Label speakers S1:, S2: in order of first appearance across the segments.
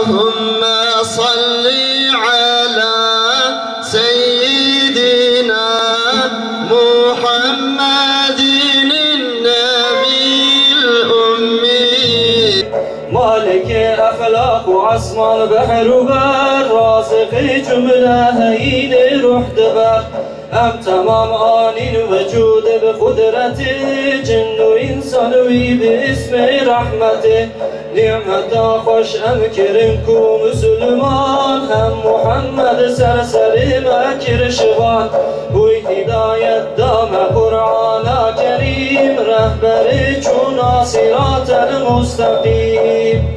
S1: اللهم صل على سيدنا محمد النبي الأمي
S2: مالك أخلاق وعصم البحر وبر رازق جملة هين روح دبر ام تمام آنین وجود بقدرت جن و انسانوی باسم رحمت نعمت خوش ام کرم کو مسلمان هم محمد سرسر مکر شوان بوی هدایت دام قرآن کریم رهبر چون صراط المستقیم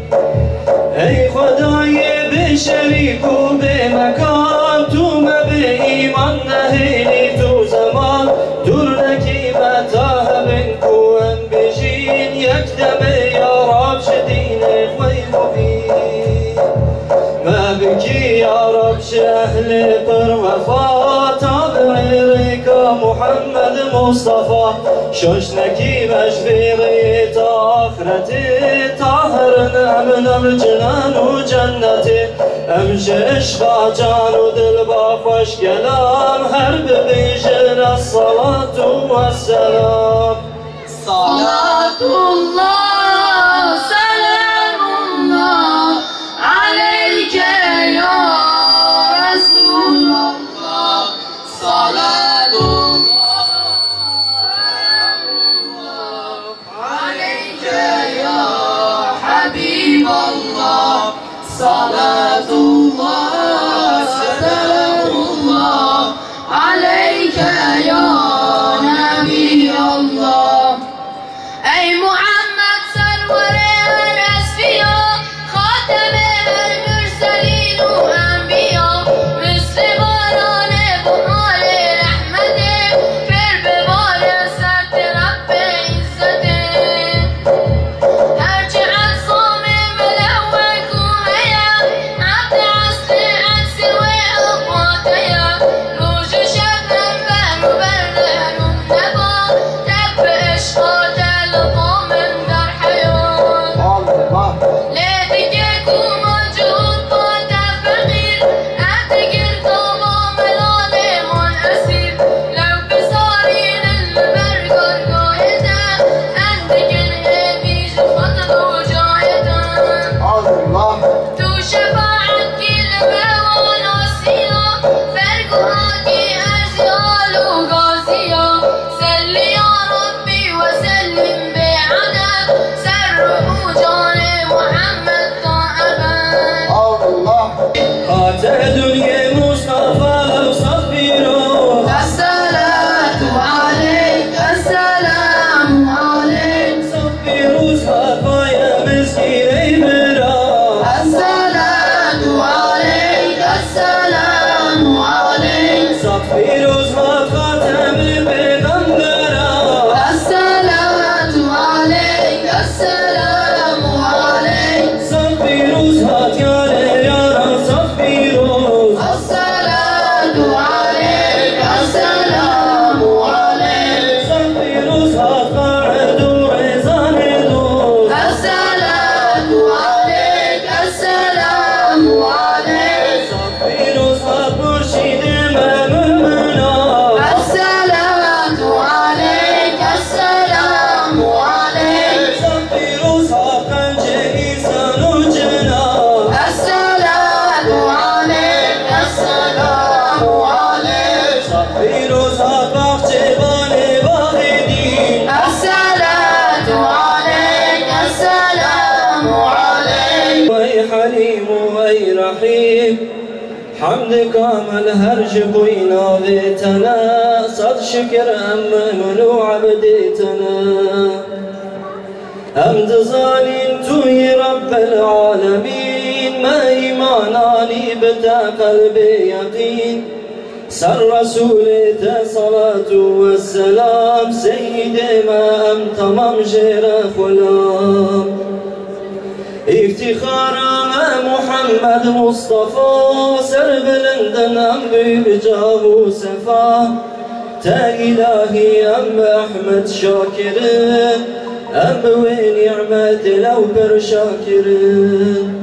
S2: ای خدای به شریک و به مکان تو به ایمان نهیلی تو زمان دور نکیمت هبن کوان بجین یک دمه یا رب شدین خوی مبین ما بکی یا رب شهل پر وفا تابع ریکا محمد مصطفى شش نکیمش بیغی تا آخرت طاهر امن الجنان و جنت امش عشقا جان و دل با خوش کلام هر ببیجن الصلاة والسلام
S3: صلاة الله سلام الله عليك يا رسول الله صلاة الله سلام الله عليك يا حبيب الله صلاة الله سلام الله عليك يا نبي الله أي محمد سرور الأسفياء خاتم المرسلين وأنبياء مثل باران بحار رحمته پر ببار سرت رب عزته هرچه اجسام ملوک و هیا عبد اصل عکس و اقواتیا روز و شب منبر و برنهر و نبا تب عشقات القام در حیات لدیگه کو موجود با تفقیر ادگر تا با ملال من اسیر لو بزارین المبرگار گاهدن اندگن همیش فضل و جایدن تو شفاعت کلمه و ناسیا برگوهاتی ارزیال و غازیا سلی یا ربی و سلم بعدد سر و جان محمد تا ابد
S2: قاطع دنیا مصطفى لو صفيرو
S3: الصلاة عليك السلام عليك
S2: صفيرو صفا يا مسكين برا
S3: الصلاة عليك السلام عليك
S2: صفيرو خاتم پیغمبرا
S3: الصلاة عليك السلام عليك
S2: صفيرو هاتيان يارا صفيرو
S3: الصلاة عليك السلام عليك
S2: صفيرو هات قاعد ورزان دوس
S3: الصلاة عليك السلام عليك
S2: صفيرو هات مرشد مؤمنا
S3: الصلاة عليك السلام عليك
S2: صفيرو هات إنسان وجنا
S3: الصلاة عليك السلام عليك
S2: صفيرو هات بخشبان باغدين
S3: الصلاة عليك السلام عليك
S2: وي حليم وي رحيم حمد كامل هرج بوينا بيتنا صد شكر منو عبديتنا حمد ظالم توي رب العالمين ما إيماناني بتا قلبي يقين سر رسول صلاة والسلام سيد ما أم تمام جير خلام افتخارا محمد مصطفى سر بلندن ام بجاه و صفا تا الهی ام احمد شاکرن ام و نعمت لو بر شاکرن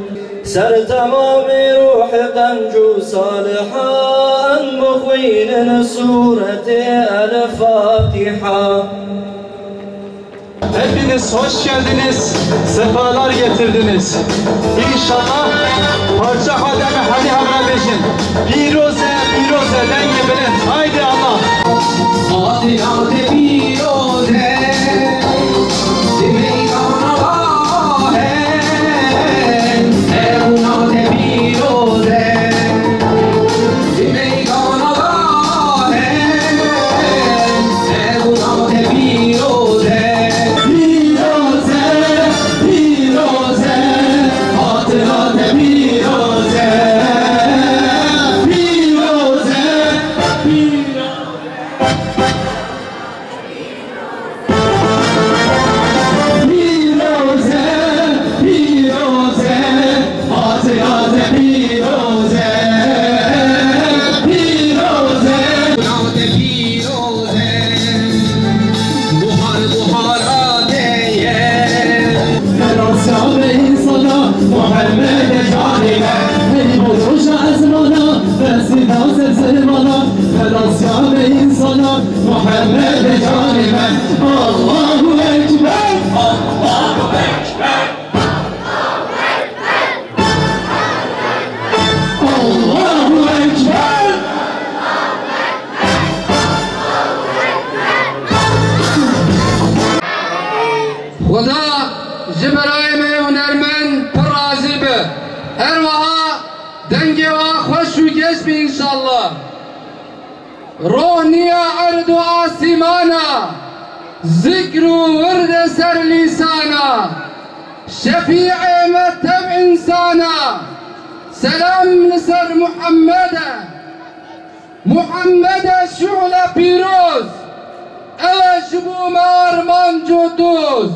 S2: سر تمام روح قنج صالحا مخوين سورة الفاتحة.
S4: Hepiniz hoş geldiniz, sefalar getirdiniz. İnşallah parça hademe hadi haberleşin. Piroze, piroze, denge bilin. Haydi Allah.
S5: Hadi hadi piroze, meydan Allah hadi piroze, meydan Allah hadi piroze. محمد جانبا الله أكبر الله أكبر الله أكبر.
S6: خدا جبرائي میں هنرمند پر راضی به هر وها دنگی و خوش و گش بی انشاءالله. روحنية أرض آسمانا ذكر ورد سر لسانا شفيع متب إنسانا سلام لسر محمد شعل بيروز أشبو مارمان جدوز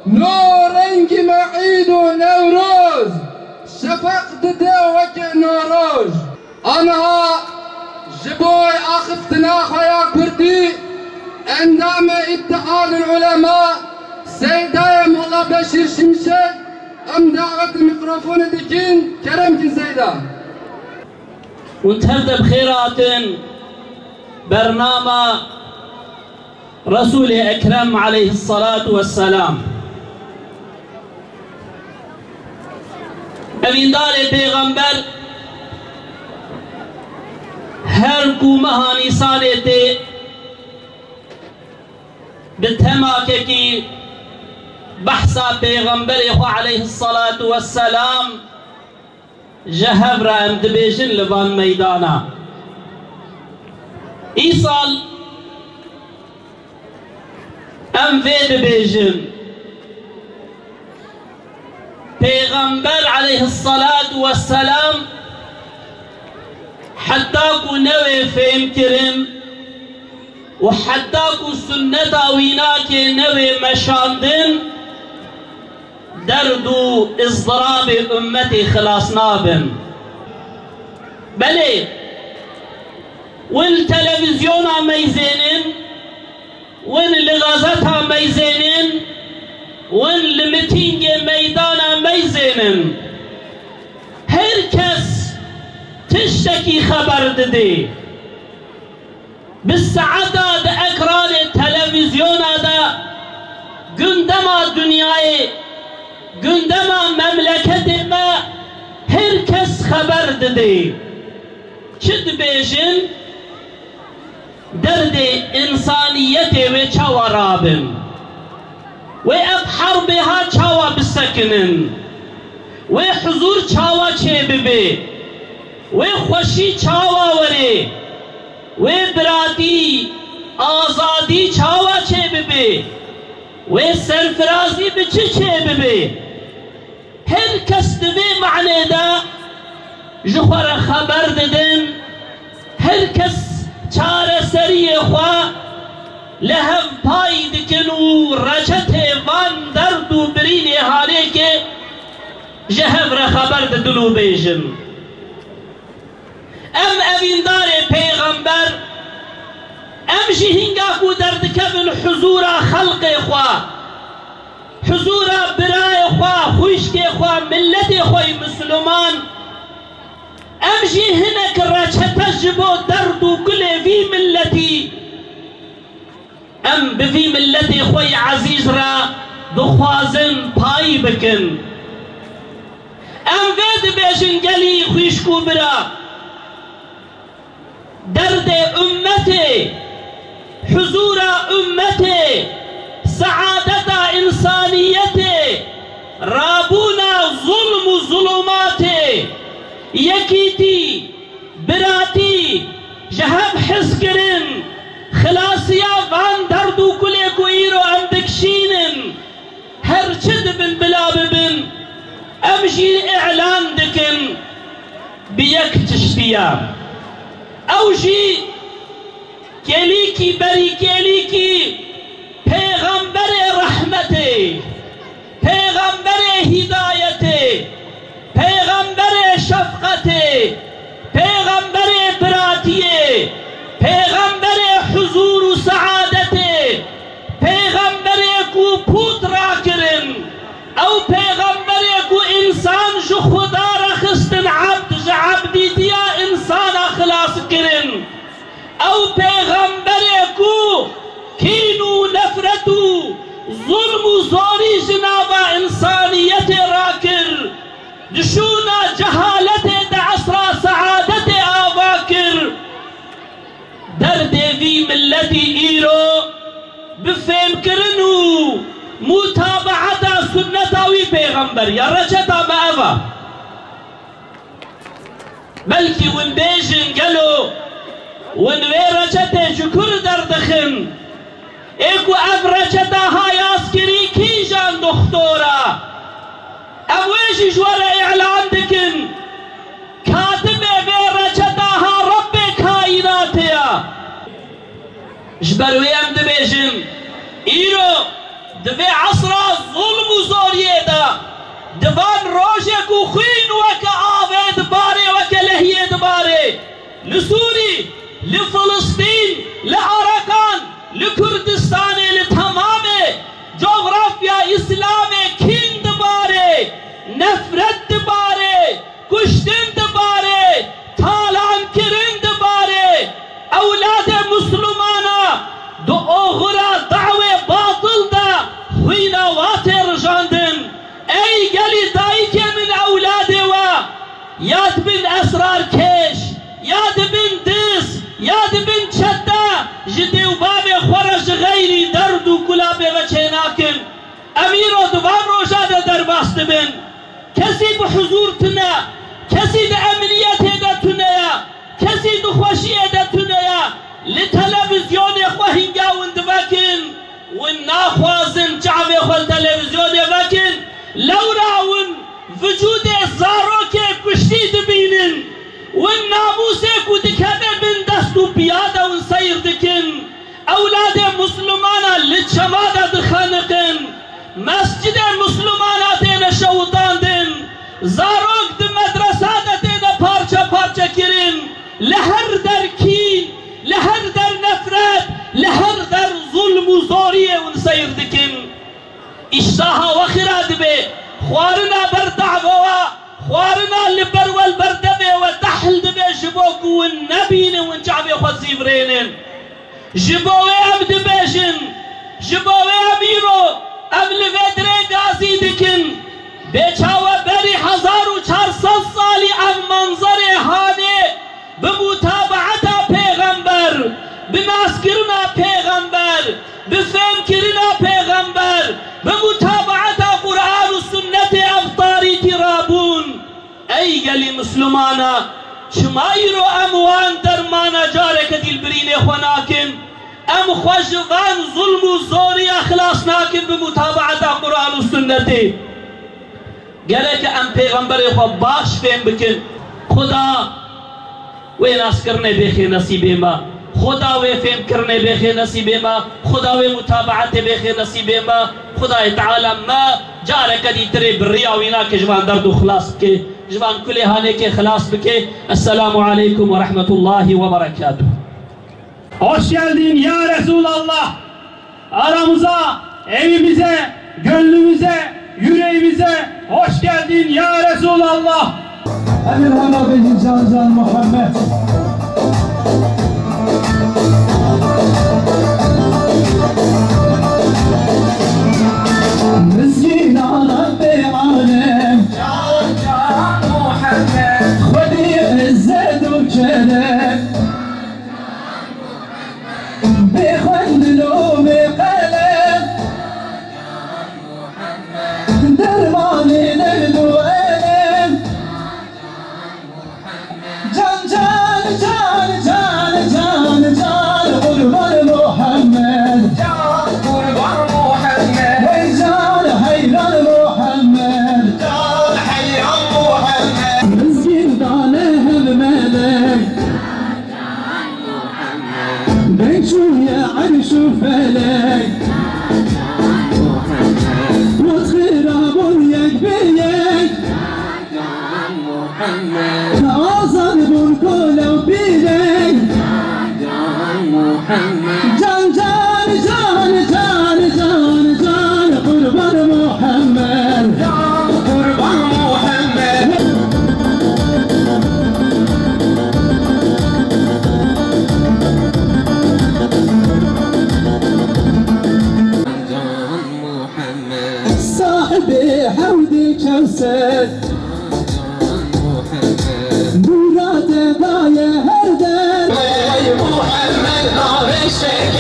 S6: نورنج معيد نوروز شفق دوك نوروز أنها جبوي أخفتنا خيا كردي اندام اتحاد العلماء سيدايم الله بشير شمشي ام دعوة الميكروفون ديكين كرمكن سيدا
S7: ونتهدى بخيرات برنامج رسول أكرم عليه الصلاة والسلام. أمين دار پیغمبر هر کو مهانی سالته بالتماكه کی بحثا پیغمبر خو علیه الصلاة والسلام جهب را اندبیجن لبان میدانا ایصال ام وید بیجن پیغمبر علیه الصلاة والسلام حداكو نوي فهم كرم وحداكو سنة ويناك نوي مشاندن دردو اضطراب امتي خلاصنا بن بلي والتلفزيون ميزينن والغازات ميزينن والميتينج ميدان ميزينن هركس تشتكي خبر ددي بالسعادة دا اكران التلفزيون دا قندما دنياي قندما مملكة ما هركس خبر ددي شد بيجن درد انسانيتي وچاوا رابن وابحر بها چاوا بسكنن وحضور چاوا چه ببي وخوشی چاوا وره و براتی آزادی چاوا چه ببه و سرفرازی بچه چه ببه هر کس دوی معنی دا جخور خبر ددن هر کس چار سری خواه لهم پای دکن و رجت وان درد و برین حاله که جهب را خبر ددلو بیجن ام اویندار پیغمبر ام جهنگا کو درد کبن حضور خلق خواه حضورا برای خواه خویش که خواه ملت خواه مسلمان امجی هنک رچه تجبو درد و گل وی ملتی ام بوی ملت خواه عزیز را دخوازن پای بکن ام وید بیشن گلی خویش کو برا درد امتی حضور امتی سعادت انسانیتی رابونا ظلم و ظلماتی یکیتی براتی جهب حس کرن خلاصیا وان درد و کلی کو ایرو ام بکشینن هر چد بن بلا ببن امجی اعلان دکن بیک تشتیا اوجی کلیکی بری کلیکی پیغمبر رحمت پیغمبر هدایت پیغمبر شفقت پیغمبر براتی پیغمبر حضور و سعادت پیغمبر کو پوت را کرن او پیغمبر کو انسان جو خدا را خستن عبد عبدی دیا انسان خلاص کرن او پیغمبر کو کینو نفرتو ظلم و زوری جناب انسانیت راکر دشونا جهالت دعصر سعادت آواکر درد وی ملتی ایرو بفهم کرنو متابعت سنتاوی پیغمبر یا رجتا معوا بلکی ون بیجن گلو ون وی رجت شکر دردخن ایکو اف رجتا های آسکری کی جان دختورا اویشی جوال اعلان دکن کاتب وی رجتا ها رب کائناتیا جبروی ام دبیجن ایرو دوی عصرا ظلم و زوریه دا دوان روژه کو خوین وکا آوید باره وکا لحید باره لسوری لفلسطین لعراقان لکردستان لتمام جغرافیا اسلام کند باره نفرت باره کشتند باره تالان کرند باره اولاد مسلمانا دو اغرا دعوه باطل دا خوینا واتر جاندن ای گلی دایی که من اولاد و یاد بن اسرار کش یاد بن دس یاد بن چتا جدی و باب خورش غیری درد و کلاب و چیناکن امیر و دوام روشاد در باست بن کسی به حضور تنا کسی ده امنیت ده تنیا کسی ده خوشی ده تنیا لتلویزیون خوهنگا وند وکن ون ناخوازن جعبه خول تلویزیون وکن لورا ون وجود زاروک کشتی دبینن ون ناموس کو دکمه بن دست و بیاده ون سیر دکن اولاد مسلمانا لچماده دخانقن مسجد مسلمانا دین شوطاندن زاروک د مدرسات دین پارچه پارچه کرن لهر در کین لهر در نفرت لهر در ظلم و زوریه ون سیر دکن اشتاها وخراد به خوارنا بر دعوه خوارنا لبر والبردبه وتحل دبه جبوك والنبين ونجعبه خزيفرينن جبوه ام دبيجن جبوه اميرو ام لفدري غازي دكن بيچاوه بري 1400 سالي ام منظر هاني بمتابعتا پیغمبر بناسكرنا پیغمبر بفهم كرنا پیغمبر بمتابعتا قرآن و سنت ابطاری ترابون ای گلی مسلمانا شمایرو اموان درمانا جارك دل برين خوناكن ام خوشوان ظلم و زوری اخلاص ناكن بمتابعتا قرآن و سنت گلك ام پیغمبر خو باش فهم بکن خدا وی ناس کرنے بیخی نصیب ما خدا وی فهم کرنے بیخی نصیب ما خدا وی متابعت بیخی نصیب ما خدا تعالی ما جارك دي تري بالريا ويناك جوان درد وخلاص بك جوان كل هانيك خلاص بك السلام عليكم ورحمة الله وبركاته.
S4: Hoş geldin ya Resulallah. Aramıza, evimize gönlümüze, yüreğimize hoş geldin ya Resulallah. Emir Harabi'nin Can Muhammed. Meskin Rabbi alem Can Muhammed Khudi izzet ve kerem بخندل وبقلم درماني درد وألم جان جان جان جان جان جان قربان محمد جان قربان محمد وجان حيران محمد جان حيران محمد مسكين ضاله بملك بنشو يا عرش فلك وتخرب وياك بيك أصل بالكل وبيدك جان جان جان جان جان جان قربان محمد جان قربان محمد صاحبي حودي كوسر مراد بايا هردر يا محمد نار الشكل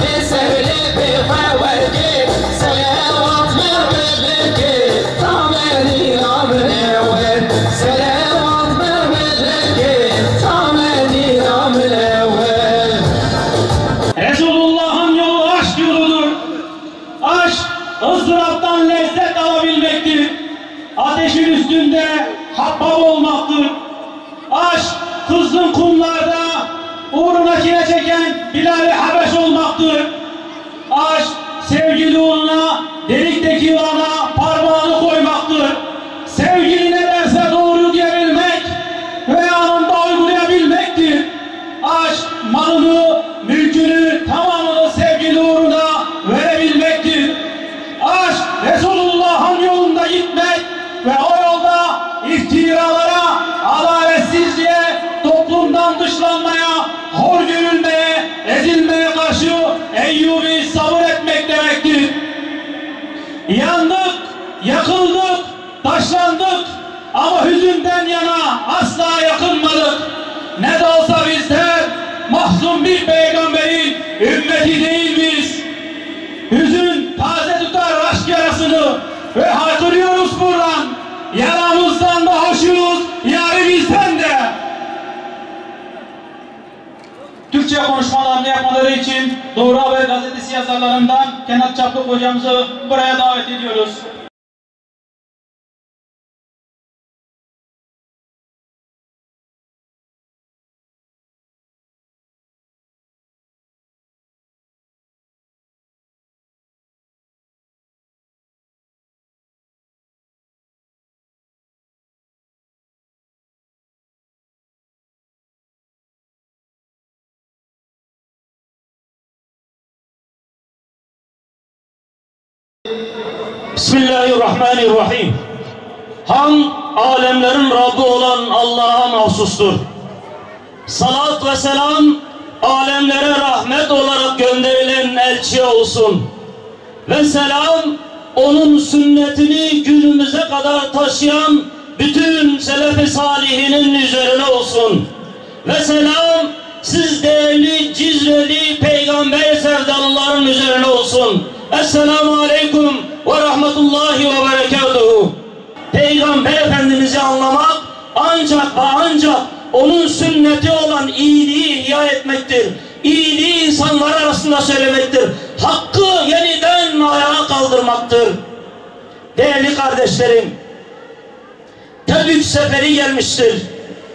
S4: مسهل بحوالك سلامات مرمدك طعمني نار الاول سلامات مرمدك طعمني نار الاول
S7: Resulullah'ın yolu aşk yoludur. Aşk, ızdıraptan lezzet alabilmektir. Ateşin üstünde habbab olmaktır. Aşk, kızgın kumlarda uğruna çile çeken Bilal-i Habeş olmaktır. Aşk, sevgili uğruna delikteki yılana parmağını koymaktır. Sevgili ne derse doğru diyebilmek ve anında uygulayabilmektir. Aşk, malını, mülkünü, tamamını sevgili uğruna verebilmektir. Aşk, Resulullah'ın yolunda gitmek ve o yolda iftiralara, adaletsizliğe, toplumdan dışlanmaya, hor görülmeye, ezilmeye karşı Eyyubi sabır etmek demektir. Yandık, yakıldık, taşlandık ama hüzünden yana asla yakınmadık. Ne de olsa bizler mahzun bir peygamberin ümmeti değil miyiz? Hüzün taze tutar aşk yarasını ve haykırıyoruz buradan. Yaramızdan da hoşuz, yarı bizden de. Türkçe konuşmalarını yapmaları için Doğru Haber Gazetesi yazarlarından Kenat Çaplık hocamızı buraya davet ediyoruz. Bismillahirrahmanirrahim. Hamd, alemlerin Rabbi olan Allah'a mahsustur. Salat ve selam, alemlere rahmet olarak gönderilen elçi olsun. Ve selam, onun sünnetini günümüze kadar taşıyan bütün selef-i salihinin üzerine olsun. Ve selam, siz değerli Cizreli peygamber sevdalıların üzerine olsun. Esselamu aleyküm ve rahmetullahi ve berekatuhu. Peygamber Efendimiz'i anlamak ancak ve ancak onun sünneti olan iyiliği ihya etmektir. İyiliği insanlar arasında söylemektir. Hakkı yeniden ayağa kaldırmaktır. Değerli kardeşlerim, Tebük seferi gelmiştir.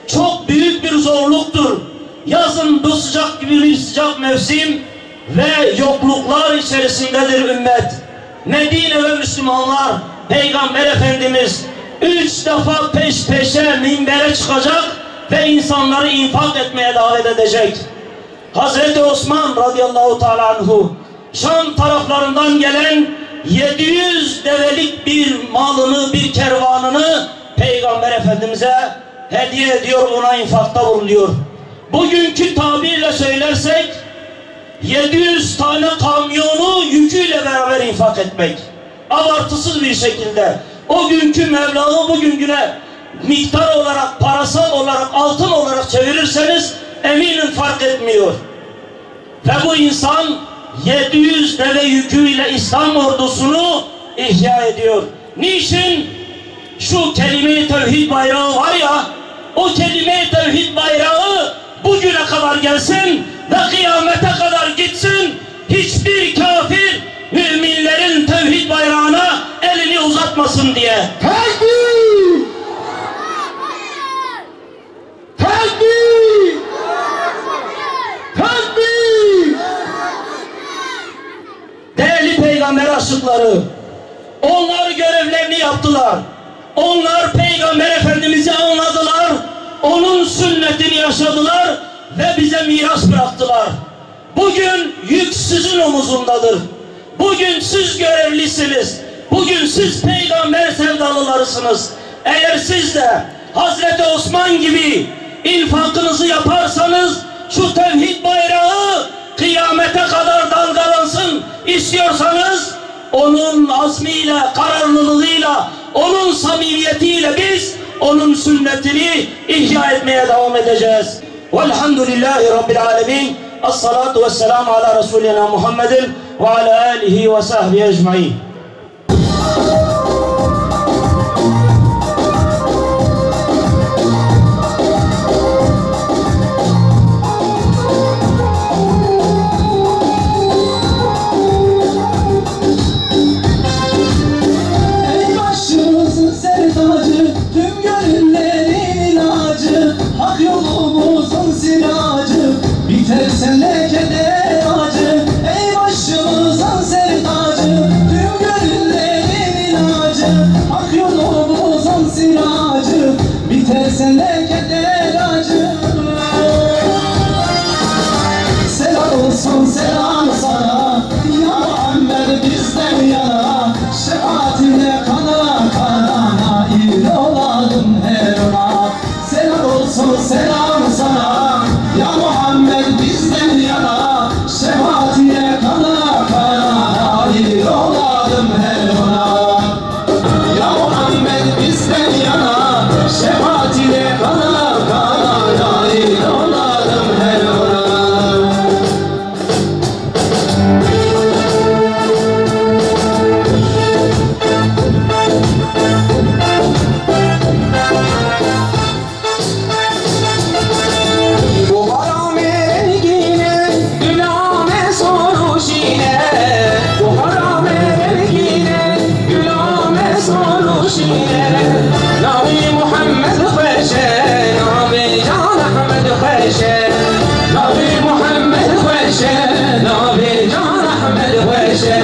S7: Çok büyük bir zorluktur. Yazın bu sıcak gibi bir sıcak mevsim ve yokluklar içerisindedir ümmet. Medine ve Müslümanlar, Peygamber Efendimiz 3 defa peş peşe minbere çıkacak ve insanları infak etmeye davet edecek. Hazreti Osman radıyallahu teala anhu, Şam taraflarından gelen 700 develik bir malını, bir kervanını Peygamber Efendimiz'e hediye ediyor, ona infakta bulunuyor. Bugünkü tabirle söylersek 700 tane kamyonu yüküyle beraber infak etmek. Abartısız bir şekilde. O günkü meblağı bugünküne miktar olarak, parasal olarak, altın olarak çevirirseniz eminim fark etmiyor. Ve bu insan 700 deve yüküyle İslam ordusunu ihya ediyor. Niçin? Şu kelime-i tevhid bayrağı var ya, o kelime-i tevhid bayrağı bugüne kadar gelsin ve kıyamete kadar gitsin. Hiçbir kafir müminlerin tevhid bayrağına elini uzatmasın diye.
S5: Tekbir! Tekbir! Tekbir!
S7: Değerli peygamber aşıkları, onlar görevlerini yaptılar. Onlar Peygamber Efendimiz'i anladılar, onun sünnetini yaşadılar ve bize miras bıraktılar. Bugün yük sizin omuzundadır. Bugün siz görevlisiniz. Bugün siz peygamber sevdalılarısınız. Eğer siz de Hazreti Osman gibi infakınızı yaparsanız, şu tevhid bayrağı kıyamete kadar dalgalansın istiyorsanız, onun azmiyle, kararlılığıyla, onun samimiyetiyle biz onun sünnetini ihya etmeye devam edeceğiz. Velhamdülillahi Rabbil alemin. As-salatu vesselamu ala Resulina Muhammedin ve ala alihi ve sahbihi ecmaîn.
S5: Bitersen lekede acı, ey başımızın serdacı, tüm gönüllerin ilacı, hak yolumuzun siracı, bitersen lekede acı. Selam olsun selam sana, ya Muhammed bizden yana, şefaatinle kana kana, nail olalım her ona. Selam olsun selam sana, ya Muhammed bizden yana, şefaatine kana kana, nail olalım her ona. Ya Muhammed bizden yana, şefaatine kana kana, nail olalım her ona. Nabi Muhammed khoşe, Nabi Can Ahmed khoşe, Nabi Muhammed khoşe, Nabi Can Ahmed khoşe.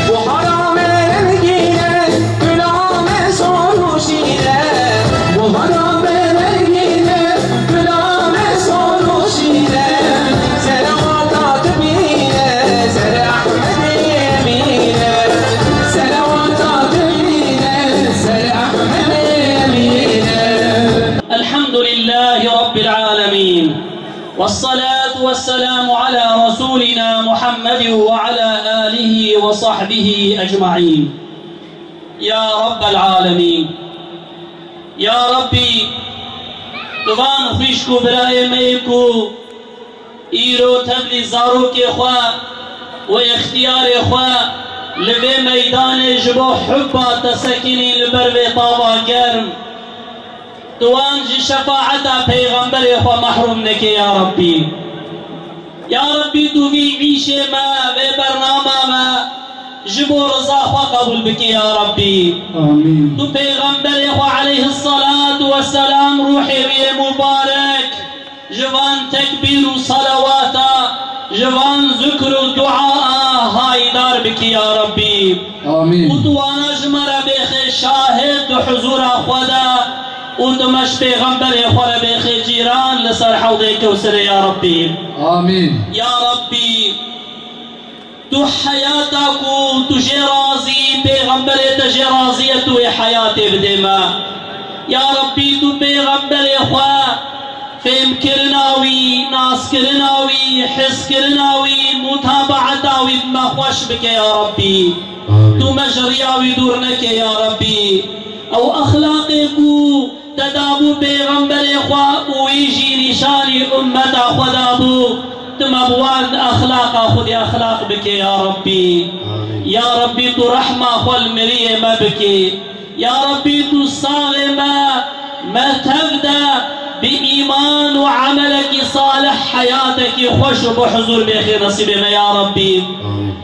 S5: Bu haram rengine, gülame soruşine, bu haram rengine, gülame soruşine. Selavat atmine, Sere Ahmed yemine, selavat atmine, Sere Ahmed yemine.
S7: Elhamdülillahi Rabbil alemin. والصلاة والسلام على رسولنا محمد وعلى آله وصحبه أجمعين. يا رب العالمين، يا ربي دوان خوشكو برای میکو ایرو تبلی زاروک خوا و اختیار خوا لبه میدان جبو حبا تسکنی لبر طاوا گرم دوان جی شفاعتا پیغمبر خوا محروم نکه یا ربی. یا ربی تو بی عیشه ما و برنامه ما جبو رضا خوا قبول بکی یا ربی.
S4: آمین.
S7: تو پیغمبر خوا علیه الصلاة والسلام روحی بی مبارک جوان تکبیر و صلواتا جوان ذکر و دعا هایدار بکی یا ربی.
S4: آمین.
S7: و دوانا جمرا بخی شاهد و حضور خدا و دمش پیغمبر خورا بخی جیران لسر حوض کوثر یا ربی.
S4: آمین.
S7: یا ربی تو حیاتا کو تجھے راضی پیغمبر تجھے راضیت و حیات بدے ما یا ربی تو پیغمبر خواہ فهم کرناوی ناس کرناوی حس کرناوی متابعتاوی بما خوش بك يا ربي تو مجریاوی دور نکے یا ربی او اخلاقکو تدابو پیغمبر خواہ اویجی نشانی امتا خدابو تم ابوان اخلاق خود اخلاق بك يا ربي يا ربي تو رحمة خول مريه ما بك يا ربي تو صاغمة ما تبدأ بإيمان وعملك صالح حياتك خوش بحضور بخير نصيب ما يا ربي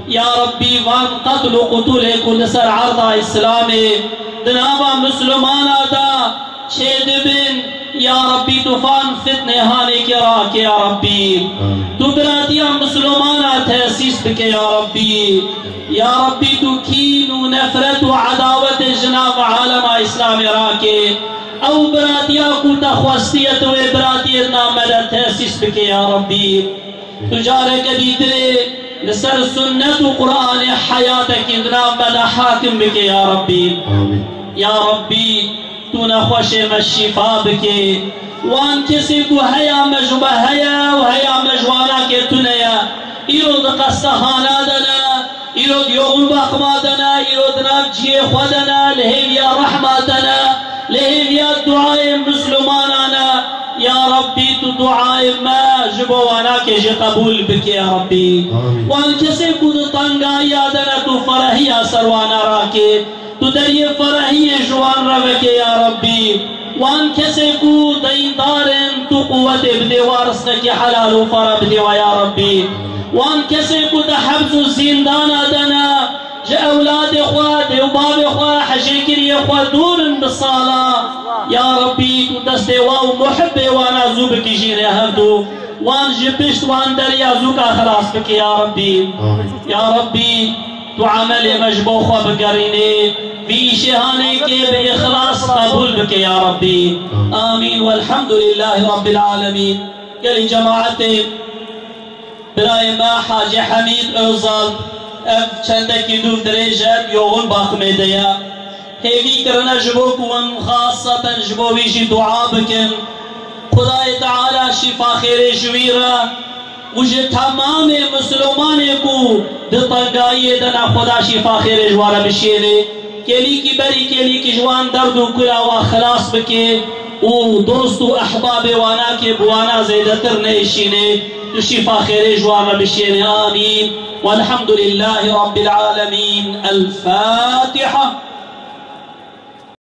S7: يا ربي وان قتل قتلك ونسر عرض إسلامي دنابا مسلمان دا شهد بن يا ربي طوفان فتنة هانك راك يا ربي تو براتيا مسلمان تأسيس بك يا ربي يا ربي تو كين ونفرت وعداوة جناب عالم إسلام راك او براتيا کو تخواستیت و براتیت نامدد تأسیس بك يا ربي تجارك ديتري لسر سنة و قرآن حياتك نامدد حاكم بك يا ربي يا ربي تو نخوش الشفاء بك وان كسي کو هيا مجبه هيا و هيا مجوانا كي تنيا ايرود قصهانا دنا ايرود يوم باقمادنا ايرود نافجي خودنا لهيا رحمتنا لهيا دعاء مسلماننا يا ربي تو دعاء ما جبوانا كي قبول بك يا ربي وان كسي کو تنگا يادنا تو فرحيا سروانا راكي تو دري فرحيا جوان روك يا ربي وان كسي کو دين دارن تو قوة بدي وارسك حلال وفر بدي ويا ربي وان كسي کو حبس الزندان دنا جاء أولاد إخواتي وباب إخوة حشيكري إخوة دور بالصلاة يا ربي تدستي واو محبي وانا زوبك يجيني هردو وان جبشت وان دريا زوكا خلاص بك يا ربي يا ربي تعملي مجبوخة بقريني بإشهانك بإخلاص قبول بك يا ربي آمين والحمد لله رب العالمين قال جماعتي براي ما حاجة حميد أوزال اف چندکی دو درجه یوغن باخمه دیا هیوی کرنا جبو کون خاصتا جبو ویجی دعا بکن خدای تعالی شفا خیر جویرا وجه تمام مسلمان کو دطنگائی دنا خدا شفا خیر جوارا بشیره کلی کی بری کلی کی جوان درد و کلا و خلاص بکے و دوست و احباب وانا کے بوانا زیدتر نیشینے تو شفا خیر جوارا بشیره آمین والحمد لله رب العالمين الفاتحة